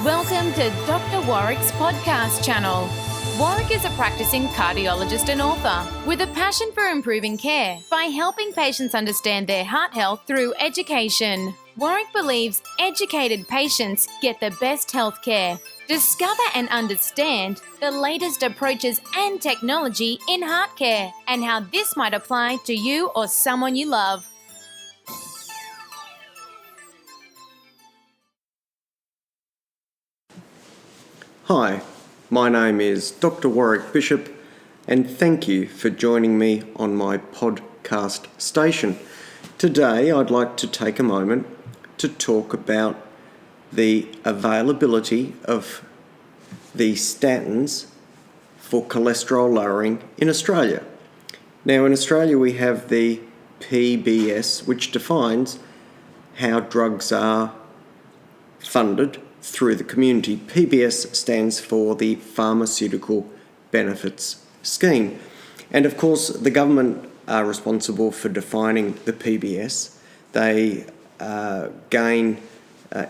Welcome to Doctor Warrick's podcast channel. Warrick is a practising cardiologist and author with a passion for improving care by helping patients understand their heart health through education. Warrick believes educated patients get the best health care. Discover and understand the latest approaches and technology in heart care and how this might apply to you or someone you love. Hi, my name is Doctor Warrick Bishop, and thank you for joining me on my podcast station. Today I'd like to take a moment to talk about the availability of the statins for cholesterol lowering in Australia. Now in Australia we have the PBS, which defines how drugs are funded through the community. PBS stands for the Pharmaceutical Benefits Scheme. And of course, the government are responsible for defining the PBS. They gain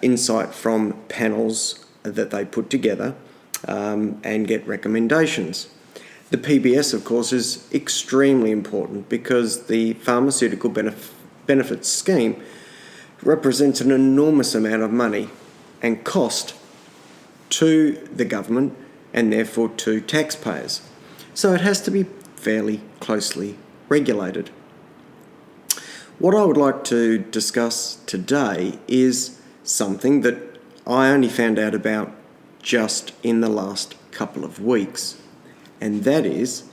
insight from panels that they put together and get recommendations. The PBS, of course, is extremely important because the Pharmaceutical Benefits Scheme represents an enormous amount of money and cost to the government and therefore to taxpayers. So it has to be fairly closely regulated. What I would like to discuss today is something that I only found out about just in the last couple of weeks, and that is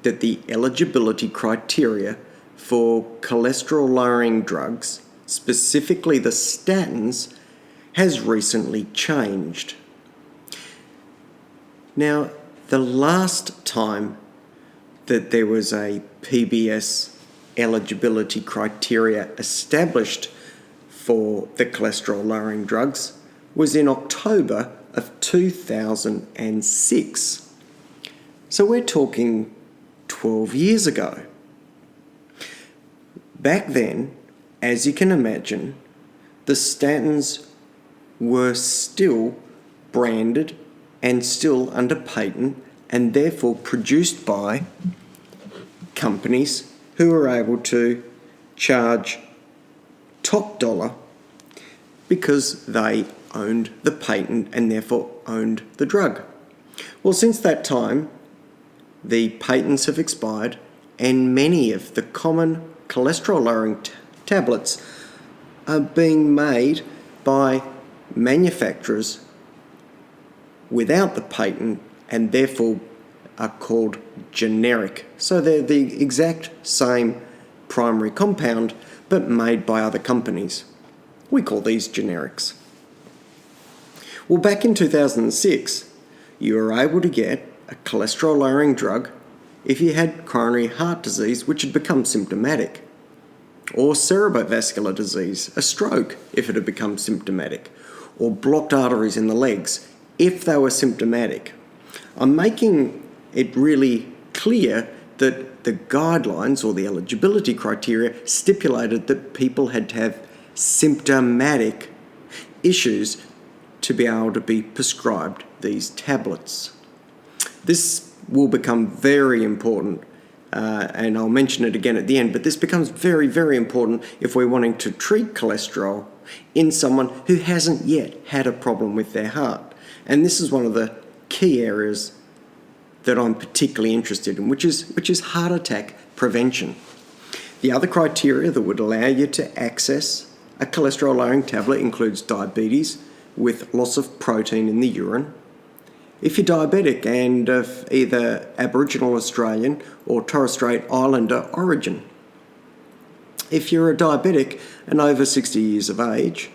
that the eligibility criteria for cholesterol-lowering drugs, specifically the statins, has recently changed. Now, the last time that there was a PBS eligibility criteria established for the cholesterol-lowering drugs was in October of 2006. So we're talking 12 years ago. Back then, as you can imagine, the statins were still branded and still under patent and therefore produced by companies who were able to charge top dollar because they owned the patent and therefore owned the drug. Well, since that time, the patents have expired and many of the common cholesterol-lowering tablets are being made by manufacturers without the patent and therefore are called generic. So they're the exact same primary compound but made by other companies. We call these generics. Well, back in 2006, you were able to get a cholesterol-lowering drug if you had coronary heart disease which had become symptomatic, or cerebrovascular disease, a stroke if it had become symptomatic, or blocked arteries in the legs if they were symptomatic. I'm making it really clear that the guidelines or the eligibility criteria stipulated that people had to have symptomatic issues to be able to be prescribed these tablets. This will become very important, and I'll mention it again at the end, but this becomes very, very important if we're wanting to treat cholesterol in someone who hasn't yet had a problem with their heart. And this is one of the key areas that I'm particularly interested in, which is heart attack prevention. The other criteria that would allow you to access a cholesterol-lowering tablet includes diabetes with loss of protein in the urine, if you're diabetic and of either Aboriginal Australian or Torres Strait Islander origin, if you're a diabetic and over 60 years of age,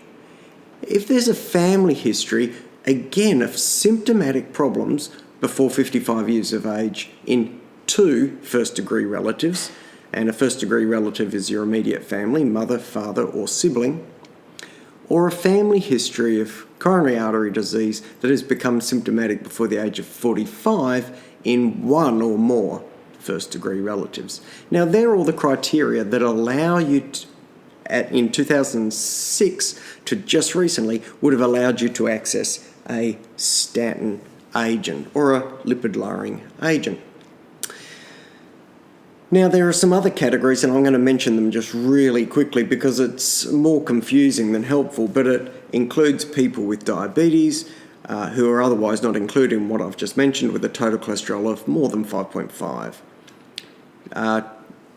if there's a family history, again, of symptomatic problems before 55 years of age in 2 first-degree relatives, and a first-degree relative is your immediate family, mother, father, or sibling, or a family history of coronary artery disease that has become symptomatic before the age of 45 in 1 or more first-degree relatives. Now, they're all the criteria that allow you in 2006 to just recently would have allowed you to access a statin agent or a lipid-lowering agent. Now, there are some other categories, and I'm going to mention them just really quickly because it's more confusing than helpful, but it includes people with diabetes who are otherwise not included in what I've just mentioned, with a total cholesterol of more than 5.5.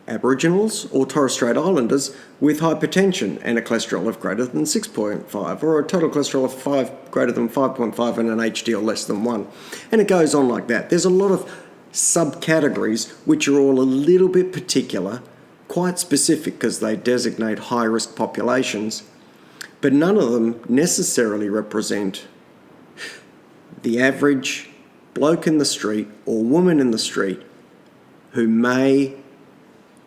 Aboriginals or Torres Strait Islanders with hypertension and a cholesterol of greater than 6.5, or a total cholesterol of greater than 5.5 and an HDL less than 1. And it goes on like that. There's a lot of subcategories which are all a little bit particular, quite specific because they designate high-risk populations, but none of them necessarily represent the average bloke in the street or woman in the street who may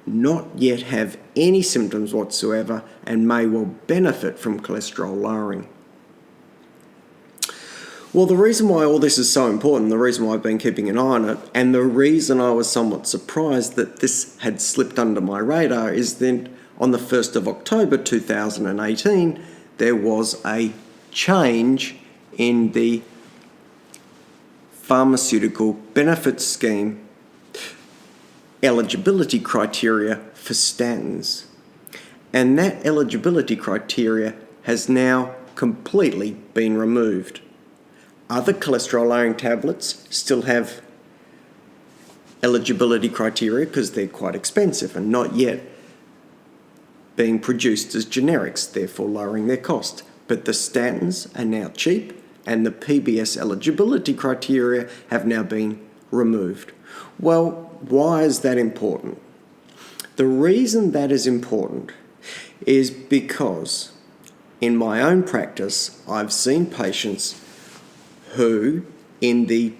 not yet have any symptoms whatsoever and may well benefit from cholesterol lowering. Well, the reason why all this is so important, the reason why I've been keeping an eye on it, and the reason I was somewhat surprised that this had slipped under my radar is that on the 1st of October 2018, there was a change in the Pharmaceutical Benefit Scheme eligibility criteria for statins. And that eligibility criteria has now completely been removed. Other cholesterol-lowering tablets still have eligibility criteria because they're quite expensive and not yet being produced as generics, therefore lowering their cost. But the statins are now cheap and the PBS eligibility criteria have now been removed. Well, why is that important? The reason that is important is because in my own practice, I've seen patients who, in the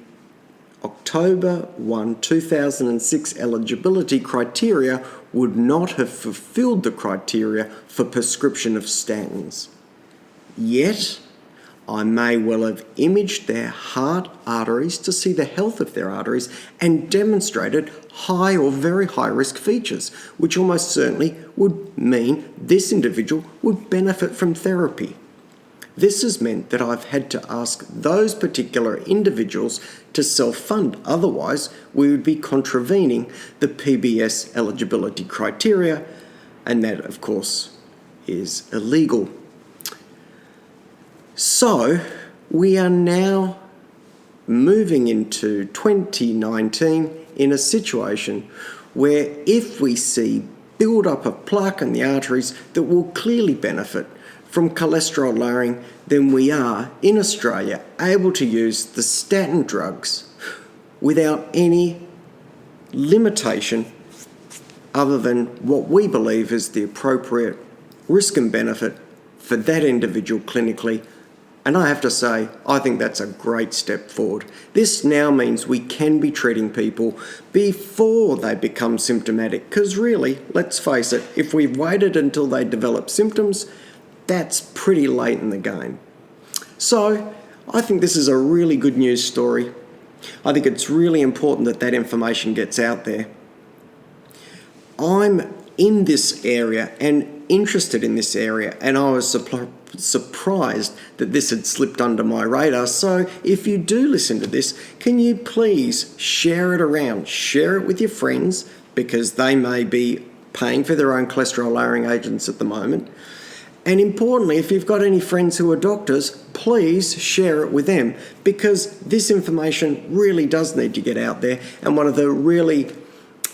October 1, 2006 eligibility criteria, would not have fulfilled the criteria for prescription of statins. Yet, I may well have imaged their heart arteries to see the health of their arteries and demonstrated high or very high risk features, which almost certainly would mean this individual would benefit from therapy. This has meant that I've had to ask those particular individuals to self-fund, otherwise we would be contravening the PBS eligibility criteria, and that of course is illegal. So we are now moving into 2019 in a situation where if we see build-up of plaque in the arteries that will clearly benefit from cholesterol lowering, then we are, in Australia, able to use the statin drugs without any limitation other than what we believe is the appropriate risk and benefit for that individual clinically. And I have to say, I think that's a great step forward. This now means we can be treating people before they become symptomatic, because really, let's face it, if we've waited until they develop symptoms, that's pretty late in the game. So, I think this is a really good news story. I think it's really important that that information gets out there. I'm in this area and interested in this area, and I was surprised that this had slipped under my radar. So if you do listen to this, can you please share it around? Share it with your friends, because they may be paying for their own cholesterol lowering agents at the moment. And importantly, if you've got any friends who are doctors, please share it with them, because this information really does need to get out there. And one of the really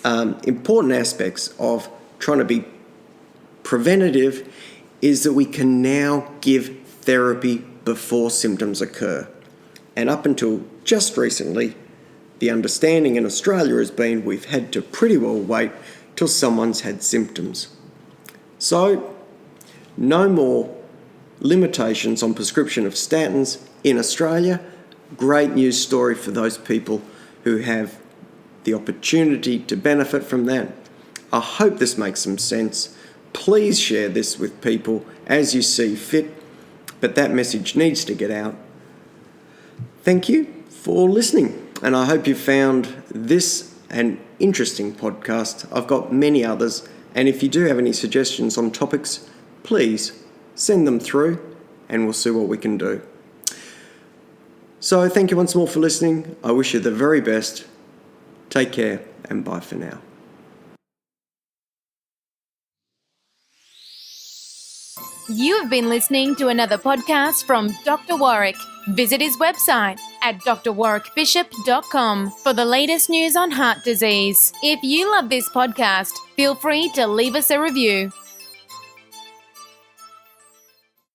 important aspects of trying to be preventative is that we can now give therapy before symptoms occur. And up until just recently, the understanding in Australia has been we've had to pretty well wait till someone's had symptoms. So, no more limitations on prescription of statins in Australia. Great news story for those people who have the opportunity to benefit from that. I hope this makes some sense. Please share this with people as you see fit, but that message needs to get out. Thank you for listening, and I hope you found this an interesting podcast. I've got many others, and if you do have any suggestions on topics, please send them through and we'll see what we can do. So thank you once more for listening. I wish you the very best. Take care and bye for now. You have been listening to another podcast from Dr. Warrick. Visit his website at drwarrickbishop.com for the latest news on heart disease. If you love this podcast, feel free to leave us a review.